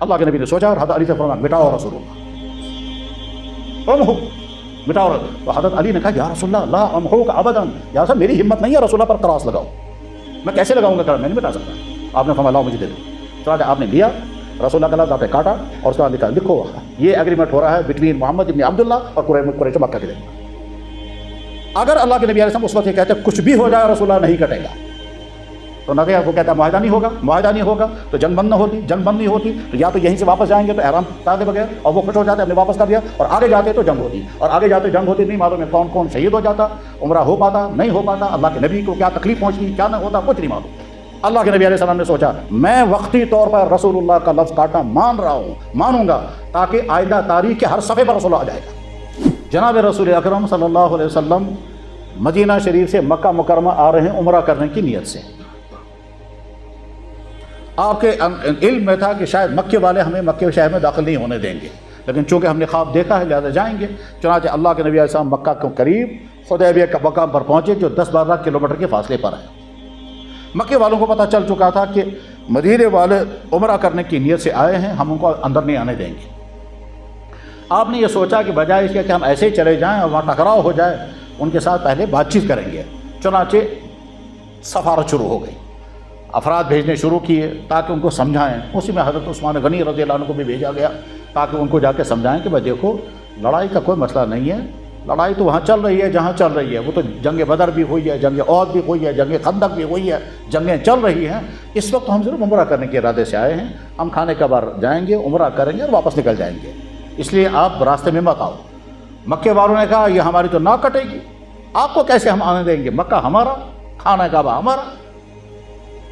اللہ کے نبی نے سوچا اور حضرت علی سے فرمایا مٹاؤ رسول اللہ، مٹاؤ۔ تو حضرت علی نے کہا یا رسول اللہ لا امحوک ابدا، یا رسول میری ہمت نہیں ہے رسول اللہ پر کراس لگاؤ، میں کیسے لگاؤں گا کراس، میں نہیں مٹا سکتا۔ آپ نے فرمایا لاؤ مجھے دے دو۔ چنانچہ آپ نے لیا، رسول اللہ کا لفظ آپ نے کاٹا اور اس کے بعد لکھا لکھو یہ ایگریمنٹ ہو رہا ہے بٹوین محمد ابن عبداللہ اور قریش مکہ کے درمیان۔ اگر اللہ کے نبی علیہ السلام اس وقت یہ کہتے کچھ بھی ہو جائے رسول اللہ نہیں کٹے گا، تو نہ وہ کہتا ہے معاہدہ نہیں ہوگا، معاہدہ نہیں ہوگا تو جنگ بند نہ ہوتی، جنگ بند نہیں ہوتی تو یا تو یہیں سے واپس جائیں گے تو احرام اتارے بغیر، اور وہ خوش ہو جاتے ہم نے واپس کر دیا، اور آگے جاتے تو جنگ ہوتی، اور آگے جاتے جنگ ہوتی نہیں معلوم ہے کون کون شہید ہو جاتا، عمرہ ہو پاتا نہیں ہو پاتا، اللہ کے نبی کو کیا تکلیف پہنچتی کیا نہ ہوتا کچھ نہیں معلوم۔ اللہ کے نبی علیہ السلام نے سوچا میں وقتی طور پر رسول اللہ کا لفظ کاٹنا مان رہا ہوں، مانوں گا تاکہ آئندہ تاریخ کے ہر صفحے پر رسول اللہ آ جائے گا۔ جناب رسول اکرم صلی اللہ علیہ وسلم مدینہ شریف سے مکہ مکرمہ آ رہے ہیں عمرہ کرنے کی نیت سے۔ آپ کے علم میں تھا کہ شاید مکے والے ہمیں مکے شہر میں داخل نہیں ہونے دیں گے، لیکن چونکہ ہم نے خواب دیکھا ہے لہذا جائیں گے۔ چنانچہ اللہ کے نبی علیہ السلام مکہ کے قریب حدیبیہ کا مقام پر پہنچے جو 10-12 کلومیٹر کے فاصلے پر ہے۔ مکے والوں کو پتہ چل چکا تھا کہ مدینے والے عمرہ کرنے کی نیت سے آئے ہیں، ہم ان کو اندر نہیں آنے دیں گے۔ آپ نے یہ سوچا کہ بجائے اس کے کہ ہم ایسے ہی چلے جائیں اور وہاں ٹکراؤ ہو جائے، ان کے ساتھ پہلے بات چیت کریں گے۔ چنانچہ سفارت شروع ہو گئی، افراد بھیجنے شروع کیے تاکہ ان کو سمجھائیں۔ اسی میں حضرت عثمان غنی رضی اللہ عنہ کو بھی بھیجا گیا تاکہ ان کو جا کے سمجھائیں کہ بھائی دیکھو لڑائی کا کوئی مسئلہ نہیں ہے، لڑائی تو وہاں چل رہی ہے جہاں چل رہی ہے، وہ تو جنگ بدر بھی ہوئی ہے، جنگ احد بھی ہوئی ہے، جنگ خندق بھی ہوئی ہے، جنگیں چل رہی ہیں۔ اس وقت ہم صرف عمرہ کرنے کے ارادے سے آئے ہیں، ہم کھانے کا بار جائیں گے، عمرہ کریں گے اور واپس نکل جائیں گے، اس لیے آپ راستے میں مت آؤ۔ مکے والوں نے کہا یہ ہماری تو ناک کٹے گی، آپ کو کیسے ہم آنے دیں گے، مکہ ہمارا، کھانا کعبہ ہمارا۔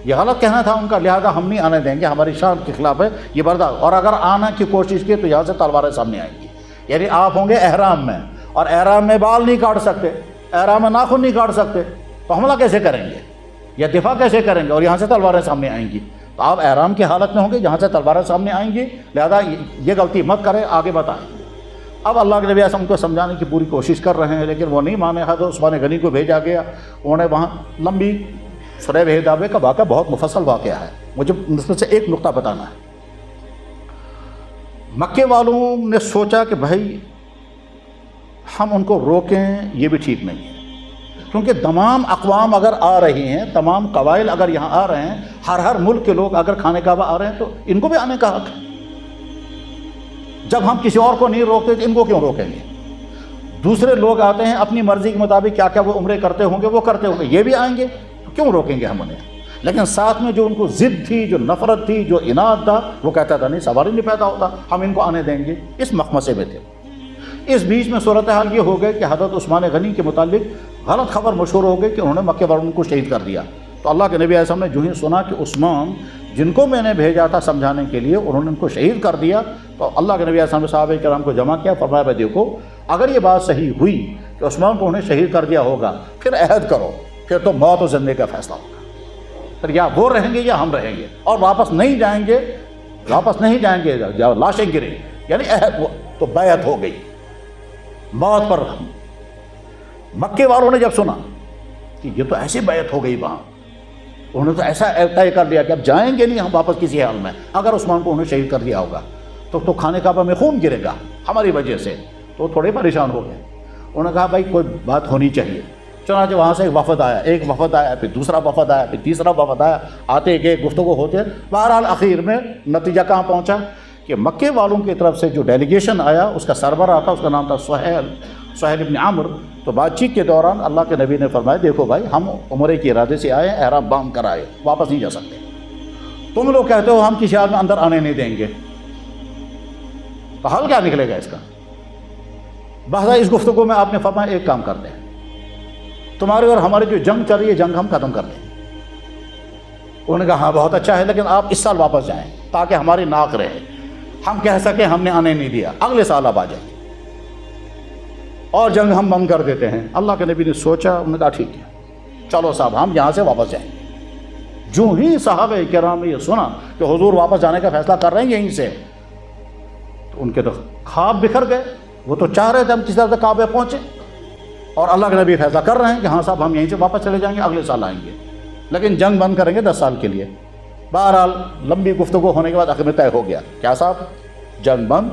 یہ غلط کہنا تھا ان کا، لہذا ہم نہیں آنے دیں گے، ہماری شان کے خلاف ہے یہ برداشت، اور اگر آنے کی کوشش کی تو یہاں سے تلواریں سامنے آئیں گی، یعنی آپ ہوں گے احرام میں، اور احرام میں بال نہیں کاٹ سکتے، احرام میں ناخن نہیں کاٹ سکتے، تو حملہ کیسے کریں گے یا دفاع کیسے کریں گے، اور یہاں سے تلواریں سامنے آئیں گی، تو آپ احرام کی حالت میں ہوں گے جہاں سے تلواریں سامنے آئیں گی، لہذا یہ غلطی مت کریں، آگے بتائیں۔ اب اللہ کے نبی علیہ السلام کو سمجھانے کی پوری کوشش کر رہے ہیں لیکن وہ نہیں مانے۔ حضرت عثمان غنی کو بھیجا گیا، انہوں نے وہاں لمبی سلیب حدیبیہ کا واقعہ بہت مفصل واقعہ ہے، مجھے اس میں سے ایک نقطہ بتانا ہے۔ مکے والوں نے سوچا کہ بھائی ہم ان کو روکیں یہ بھی ٹھیک نہیں ہے، کیونکہ تمام اقوام اگر آ رہی ہیں، تمام قبائل اگر یہاں آ رہے ہیں، ہر ملک کے لوگ اگر خانہ کعبہ آ رہے ہیں تو ان کو بھی آنے کا حق ہے۔ جب ہم کسی اور کو نہیں روکتے تو ان کو کیوں روکیں گے؟ دوسرے لوگ آتے ہیں اپنی مرضی کے مطابق، کیا کیا وہ عمرے کرتے ہوں گے وہ کرتے ہوں گے، یہ بھی آئیں گے تو کیوں روکیں گے ہم انہیں؟ لیکن ساتھ میں جو ان کو ضد تھی، جو نفرت تھی، جو عناد تھا، وہ کہتا تھا نہیں سوال ہی نہیں پیدا ہوتا، ہم ان کو آنے دیں گے، اس مخمصے میں تھے۔ اس بیچ میں صورتحال یہ ہو گئی کہ حضرت عثمان غنی کے متعلق غلط خبر مشہور ہو گئی کہ انہوں نے مکے والوں کو شہید کر دیا۔ تو اللہ کے نبی علیہ السلام نے جو ہی سنا کہ عثمان جن کو میں نے بھیجا تھا سمجھانے کے لیے انہوں نے ان کو شہید کر دیا، تو اللہ کے نبی علیہ السلام نے صحابہ کرام کو جمع کیا، فرمایا بھائی دیکھو اگر یہ بات صحیح ہوئی کہ عثمان کو انہیں شہید کر دیا ہوگا پھر عہد کرو، پھر تو موت و زندگی کا فیصلہ ہوگا، پھر یا وہ رہیں گے یا ہم رہیں گے، اور واپس نہیں جائیں گے یا لاشیں گریں، یعنی عہد تو بیعت ہو گئی موت پر۔ مکے والوں نے جب سنا کہ یہ تو ایسی بیعت ہو گئی وہاں، انہوں نے تو ایسا طے کر لیا کہ اب جائیں گے نہیں ہم واپس کسی حال میں، اگر عثمان کو انہیں شہید کر دیا ہوگا تو خانہ کعبہ میں خون گرے گا ہماری وجہ سے، تو تھوڑے پریشان ہو گئے۔ انہوں نے کہا بھائی کوئی بات ہونی چاہیے۔ چنانچہ وہاں سے ایک وفد آیا، پھر دوسرا وفد آیا، پھر تیسرا وفد آیا، آتے گئے گفتگو ہوتے، بہرحال آخر میں نتیجہ کہاں پہنچا کہ مکے والوں کی طرف سے جو ڈیلیگیشن آیا اس کا سربراہ تھا، اس کا نام تھا سہیل ابن عمر۔ تو بات چیت کے دوران اللہ کے نبی نے فرمایا دیکھو بھائی ہم عمرے کے ارادے سے آئے، احرام باندھ کر آئے، واپس نہیں جا سکتے، تم لوگ کہتے ہو ہم کسی حال میں اندر آنے نہیں دیں گے، تو حل کیا نکلے گا اس کا؟ بہذا اس گفتگو میں آپ نے فرمایا ایک کام کرتے ہیں، تمہاری اور ہماری جو جنگ چل رہی ہے جنگ ہم ختم کر دیں گے۔ انہوں نے کہا ہاں بہت اچھا ہے، لیکن آپ اس سال واپس جائیں تاکہ ہماری ناک رہے، ہم کہہ سکیں ہم نے آنے نہیں دیا، اگلے سال آپ آ جائیں اور جنگ ہم بند کر دیتے ہیں۔ اللہ کے نبی نے سوچا، انہوں نے کہا ٹھیک ہے چلو صاحب ہم یہاں سے واپس جائیں گے۔ جو ہی صحابہ کرام نے یہ سنا کہ حضور واپس جانے کا فیصلہ کر رہے ہیں یہیں سے، تو ان کے تو خواب بکھر گئے، وہ تو چاہ رہے تھے ہم کس طرح سے کعبے پہنچے، اور اللہ کے نبی فیصلہ کر رہے ہیں کہ ہاں صاحب ہم یہیں سے واپس چلے جائیں گے، اگلے سال آئیں گے، لیکن جنگ بند کریں گے 10 سال کے لیے۔ بہرحال لمبی گفتگو ہونے کے بعد آخر میں طے ہو گیا، کیا صاحب جنگ بند،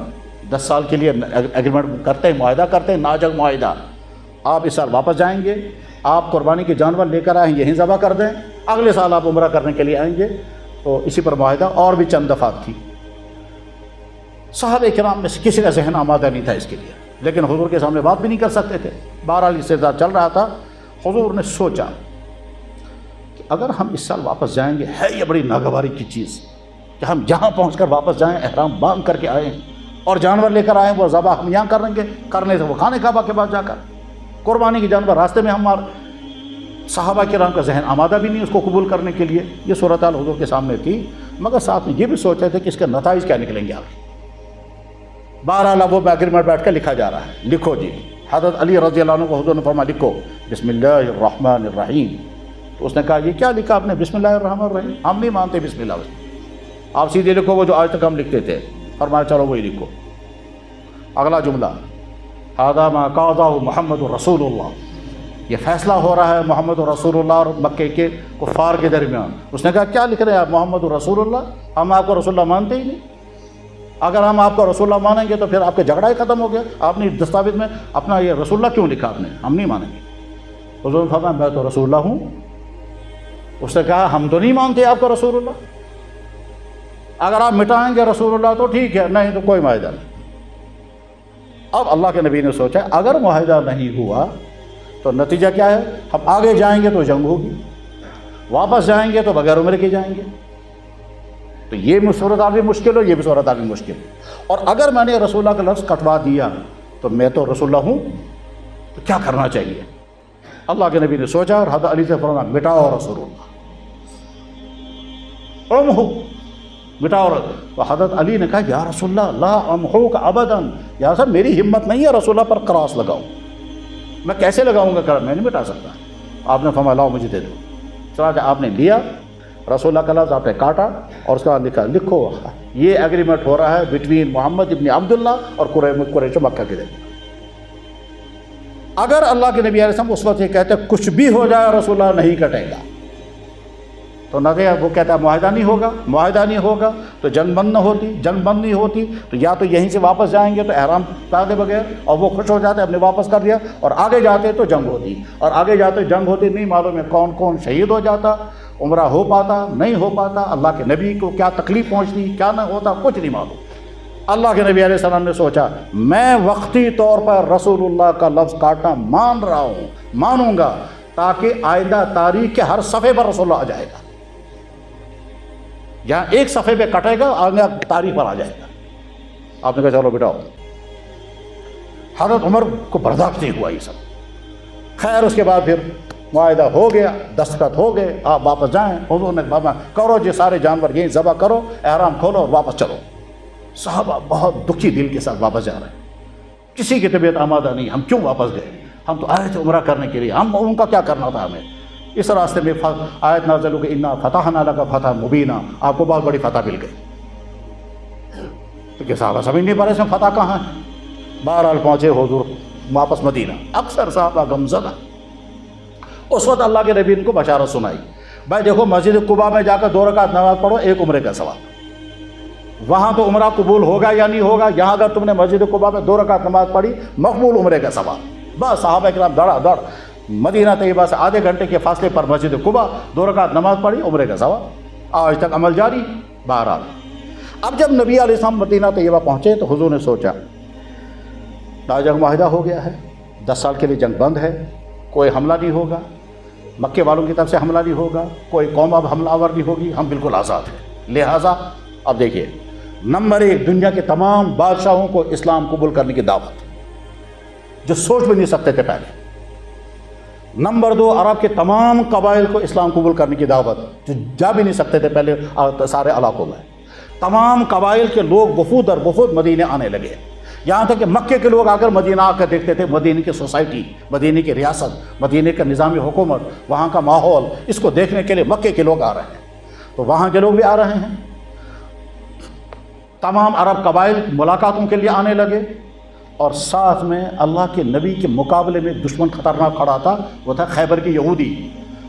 10 سال کے لیے ایگریمنٹ کرتے ہیں، معاہدہ کرتے ہیں، ناجنگ معاہدہ، آپ اس سال واپس جائیں گے، آپ قربانی کے جانور لے کر آئیں یہیں ذبح کر دیں، اگلے سال آپ عمرہ کرنے کے لیے آئیں گے۔ تو اسی پر معاہدہ اور بھی چند دفعات تھی۔ صحابہ کرام میں سے کسی کا ذہن آمادہ نہیں تھا اس کے لیے، لیکن حضور کے سامنے بات بھی نہیں کر سکتے تھے۔ بہرحال استعداد چل رہا تھا۔ حضور نے سوچا کہ اگر ہم اس سال واپس جائیں گے، ہے یہ بڑی ناگواری کی چیز کہ ہم جہاں پہنچ کر واپس جائیں، احرام باندھ کر کے آئیں اور جانور لے کر آئیں، وہ ذبح ہم یہاں کریں گے، کرنے سے وہ خانہ کعبہ کے بعد جا کر قربانی کے جانور راستے میں ہمارے صحابہ کرام کا ذہن آمادہ بھی نہیں اس کو قبول کرنے کے لیے۔ یہ صورتحال حضور کے سامنے تھی، مگر ساتھ میں یہ بھی سوچ رہے تھے کہ اس کے نتائج کیا نکلیں گے آگے۔ بہرحال وہ ایگریمنٹ بیٹھ کر لکھا جا رہا ہے، لکھو جی۔ حضرت علی رضی اللہ عنہ کو حضور نے فرمایا لکھو بسم اللہ الرحمن الرحیم۔ تو اس نے کہا یہ کیا لکھا آپ نے بسم اللہ الرحمن الرحیم؟ ہم نہیں مانتے بسم اللہ، آپ سیدھے لکھو وہ جو آج تک ہم لکھتے تھے۔ فرمایا چلو وہی لکھو۔ اگلا جملہ ھذا ما قاضہ محمد رسول اللہ، یہ فیصلہ ہو رہا ہے محمد رسول اللہ اور مکے کے کفار کے درمیان۔ اس نے کہا کیا لکھ رہے ہیں آپ محمد رسول اللہ؟ ہم آپ کو رسول اللہ مانتے ہی نہیں۔ اگر ہم آپ کو رسول اللہ مانیں گے تو پھر آپ کا جھگڑا ہی ختم ہو گیا۔ آپ نے دستاویز میں اپنا یہ رسول اللہ کیوں لکھا آپ نے؟ ہم نہیں مانیں گے۔ حضور نے فرمایا میں تو رسول اللہ ہوں۔ اس نے کہا ہم تو نہیں مانتے آپ کو رسول اللہ، اگر آپ مٹائیں گے رسول اللہ تو ٹھیک ہے، نہیں تو کوئی معاہدہ نہیں۔ اب اللہ کے نبی نے سوچا اگر معاہدہ نہیں ہوا تو نتیجہ کیا ہے؟ ہم آگے جائیں گے تو جنگ ہوگی، واپس جائیں گے تو بغیر عمرے کے جائیں گے، تو یہ صورتحال بھی مشکل ہو، یہ بھی صورتحال بھی مشکل ہو۔ اور اگر میں نے رسول اللہ کا لفظ کٹوا دیا تو میں تو رسول اللہ ہوں، تو کیا کرنا چاہیے؟ اللہ کے نبی نے سوچا اور حضرت علی سے فرمایا مٹاؤ رسول اللہ، امحو، مٹاؤ۔ تو حضرت علی نے کہا یا رسول اللہ لا امحوک ابدا، یا صاحب میری ہمت نہیں ہے رسول اللہ پر کراس لگاؤں، میں کیسے لگاؤں گا کراس؟ میں نہیں مٹا سکتا۔ آپ نے فرمایا لاؤ مجھے دے دو۔ چنانچہ آپ نے لیا رسول اللہ کا لفظ، آپ نے کاٹا اور اس کا لکھا لکھو یہ ایگریمنٹ ہو رہا ہے بٹوین محمد ابن عبداللہ اور قریش مکہ کے درمیان۔ اگر اللہ کے نبی علیہ السلام اس وقت یہ کہتے کچھ بھی ہو جائے رسول اللہ نہیں کٹے گا، تو نہ وہ کہتا ہے معاہدہ نہیں ہوگا، معاہدہ نہیں ہوگا تو جنگ بند نہ ہوتی، جنگ بند نہیں ہوتی تو یا تو یہیں سے واپس جائیں گے تو احرام اتارے بغیر، اور وہ خوش ہو جاتے ہم نے واپس کر دیا، اور آگے جاتے تو جنگ ہوتی، اور آگے جاتے جنگ ہوتی، نہیں معلوم ہے کون کون شہید ہو جاتا، عمرہ ہو پاتا نہیں ہو پاتا، اللہ کے نبی کو کیا تکلیف پہنچتی کیا نہ ہوتا، کچھ نہیں معلوم۔ اللہ کے نبی علیہ السلام نے سوچا میں وقتی طور پر رسول اللہ کا لفظ کاٹنا مان رہا ہوں، مانوں گا، تاکہ آئندہ تاریخ کے ہر صفحے پر رسول اللہ آ جائے گا، جہاں ایک صفحے پہ کٹے گا آگے تاریخ پر آ جائے گا۔ آپ نے کہا چلو بٹاؤ۔ حضرت عمر کو برداشت نہیں ہوا یہ سب۔ خیر اس کے بعد پھر معاہدہ ہو گیا، دستخط ہو گئے، آپ واپس جائیں۔ حضور نے بابا کرو جی سارے جانور یہیں ذبح کرو، احرام کھولو اور واپس چلو۔ صحابہ بہت دکھی دل کے ساتھ واپس جا رہے ہیں، کسی کی طبیعت آمادہ نہیں، ہم کیوں واپس گئے؟ ہم تو آئے تھے عمرہ کرنے کے لیے، ہم ان کا کیا کرنا تھا ہمیں؟ اس راستے میں آیت نازل ہو کہ انا فتحنا لک فتحا مبینا، آپ کو بہت بڑی فتح مل گئی۔ تو کہ صحابہ سمجھ نہیں پا رہے اس میں فتح کہاں ہے۔ بہرحال پہنچے حضور واپس مدینہ، اکثر صحابہ غمزدہ۔ اس وقت اللہ کے نبی ان کو بشارت سنائی، بھائی دیکھو مسجد قباء میں جا کر 2 رکعت نماز پڑھو، ایک عمرے کا ثواب۔ وہاں تو عمرہ قبول ہوگا یا نہیں ہوگا، یہاں اگر تم نے مسجد قباء میں 2 رکعت نماز پڑھی مقبول عمرے کا ثواب۔ بس صحابہ کرام دڑا دڑ مدینہ طیبہ سے آدھے گھنٹے کے فاصلے پر مسجد قباء 2 رکعت نماز پڑھی، عمرے کا ثواب۔ آج تک عمل جاری۔ بہرحال اب جب نبی علیہ السلام مدینہ طیبہ پہنچے تو حضور نے سوچا جنگ معاہدہ ہو گیا ہے، 10 سال کے لیے جنگ بند ہے، کوئی حملہ نہیں ہوگا، مکے والوں کی طرف سے حملہ نہیں ہوگا، کوئی قوم اب حملہ آور نہیں ہوگی، ہم بالکل آزاد ہیں۔ لہٰذا اب دیکھیے نمبر 1 دنیا کے تمام بادشاہوں کو اسلام قبول کرنے کی دعوت، جو سوچ بھی نہیں سکتے تھے پہلے۔ نمبر 2 عرب کے تمام قبائل کو اسلام قبول کرنے کی دعوت، جو جا بھی نہیں سکتے تھے پہلے سارے علاقوں میں۔ تمام قبائل کے لوگ وفود در وفود مدینے آنے لگے، یہاں تک کہ مکے کے لوگ آ کر مدینہ آ کر دیکھتے تھے مدینے کی سوسائٹی، مدینے کی ریاست، مدینے کا نظام حکومت، وہاں کا ماحول، اس کو دیکھنے کے لیے مکے کے لوگ آ رہے ہیں، تو وہاں کے لوگ بھی آ رہے ہیں۔ تمام عرب قبائل ملاقاتوں کے لیے آنے لگے، اور ساتھ میں اللہ کے نبی کے مقابلے میں دشمن خطرناک کھڑا تھا، وہ تھا خیبر کی یہودی۔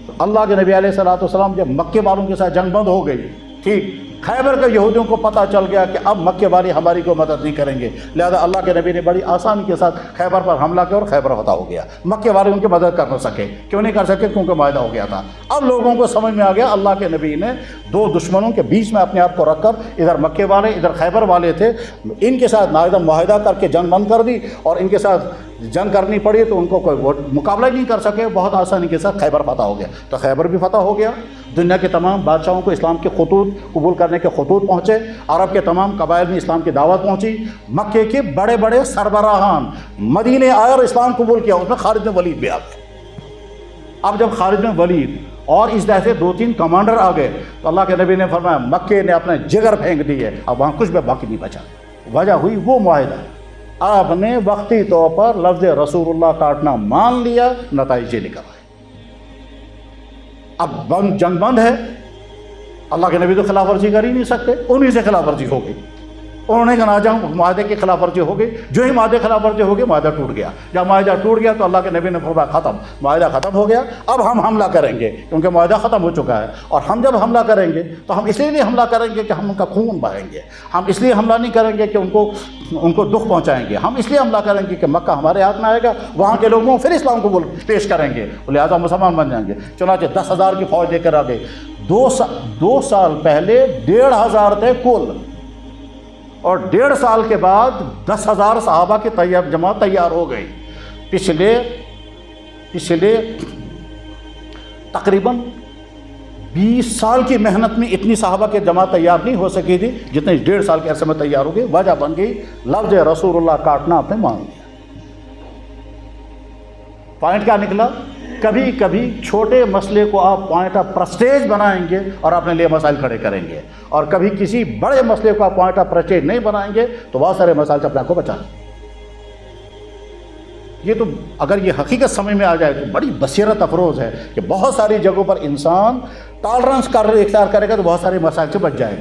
تو اللہ کے نبی علیہ الصلوۃ والسلام جب مکے والوں کے ساتھ جنگ بند ہو گئی ٹھیک خیبر کے یہودیوں کو پتہ چل گیا کہ اب مکے والے ہماری کو مدد نہیں کریں گے، لہذا اللہ کے نبی نے بڑی آسانی کے ساتھ خیبر پر حملہ کیا اور خیبر فتح ہو گیا۔ مکے والے ان کی مدد کر نہ سکے، کیوں نہیں کر سکے؟ کیونکہ معاہدہ ہو گیا تھا۔ اب لوگوں کو سمجھ میں آ گیا اللہ کے نبی نے دو دشمنوں کے بیچ میں اپنے آپ کو رکھ کر، ادھر مکے والے ادھر خیبر والے تھے، ان کے ساتھ معاہدہ کر کے جنگ بند کر دی، اور ان کے ساتھ جنگ کرنی پڑی تو ان کو کوئی مقابلہ ہی نہیں کر سکے، بہت آسانی کے ساتھ خیبر فتح ہو گیا۔ تو خیبر بھی فتح ہو گیا، دنیا کے تمام بادشاہوں کو اسلام کے خطوط قبول کرنے کے خطوط پہنچے، عرب کے تمام قبائل میں اسلام کی دعوت پہنچی، مکے کے بڑے بڑے سربراہان مدینے آئے اور اسلام قبول کیا، اس میں خالد بن ولید بھی آ گئے۔ اب جب خالد بن ولید اور اس طرح سے 2-3 کمانڈر آ گئے تو اللہ کے نبی نے فرمایا مکے نے اپنے جگر پھینک دی ہے، اب وہاں کچھ بھی باقی نہیں بچا۔ وجہ ہوئی وہ معاہدہ، آپ نے وقتی طور پر لفظ رسول اللہ کاٹنا مان لیا، نتائج نکل آئے۔ اب جنگ بند ہے، اللہ کے نبی تو خلاف ورزی کر ہی نہیں سکتے، انہی سے خلاف ورزی ہو گئی۔ انہوں نے کہا جاؤ معاہدے کی خلاف ورزی ہو گئی، جو ہی معاہدے خلاف ورزی ہو گئی معاہدہ ٹوٹ گیا۔ جب معاہدہ ٹوٹ گیا تو اللہ کے نبی نے فرمایا ختم، معاہدہ ختم ہو گیا، اب ہم حملہ کریں گے کیونکہ معاہدہ ختم ہو چکا ہے۔ اور ہم جب حملہ کریں گے تو ہم اس لیے نہیں حملہ کریں گے کہ ہم ان کا خون بہائیں گے، ہم اس لیے حملہ نہیں کریں گے کہ ان کو دکھ پہنچائیں گے، ہم اس لیے حملہ کریں گے کہ مکہ ہمارے ہاتھ میں آئے گا، وہاں کے لوگوں پھر اسلام کو پیش کریں گے، لہٰذا مسلمان بن جائیں گے۔ چنانچہ 10,000 کی فوج دے کر آ گئے۔ 2 سال پہلے 1,500 تھے کل، اور 1.5 سال کے بعد 10,000 صحابہ کی جماعت تیار ہو گئی۔ پچھلے تقریباً 20 سال کی محنت میں اتنی صحابہ کی جماعت تیار نہیں ہو سکی تھی جتنے 1.5 سال کے عرصے میں تیار ہو گئی۔ وجہ بن گئی لفظ رسول اللہ کاٹنا آپ نے مان لیا۔ پوائنٹ کیا نکلا؟ کبھی کبھی چھوٹے مسئلے کو آپ پوائنٹ آف پرسٹیج بنائیں گے اور اپنے لیے مسائل کھڑے کریں گے، اور کبھی کسی بڑے مسئلے کو آپ پوائنٹ آف پرسٹیج نہیں بنائیں گے تو بہت سارے مسائل سے اپنے آپ کو بچائیں گے۔ یہ تو اگر یہ حقیقت سمجھ میں آ جائے تو بڑی بصیرت افروز ہے کہ بہت ساری جگہوں پر انسان ٹالرنس اختیار کرے گا تو بہت سارے مسائل سے بچ جائے گا۔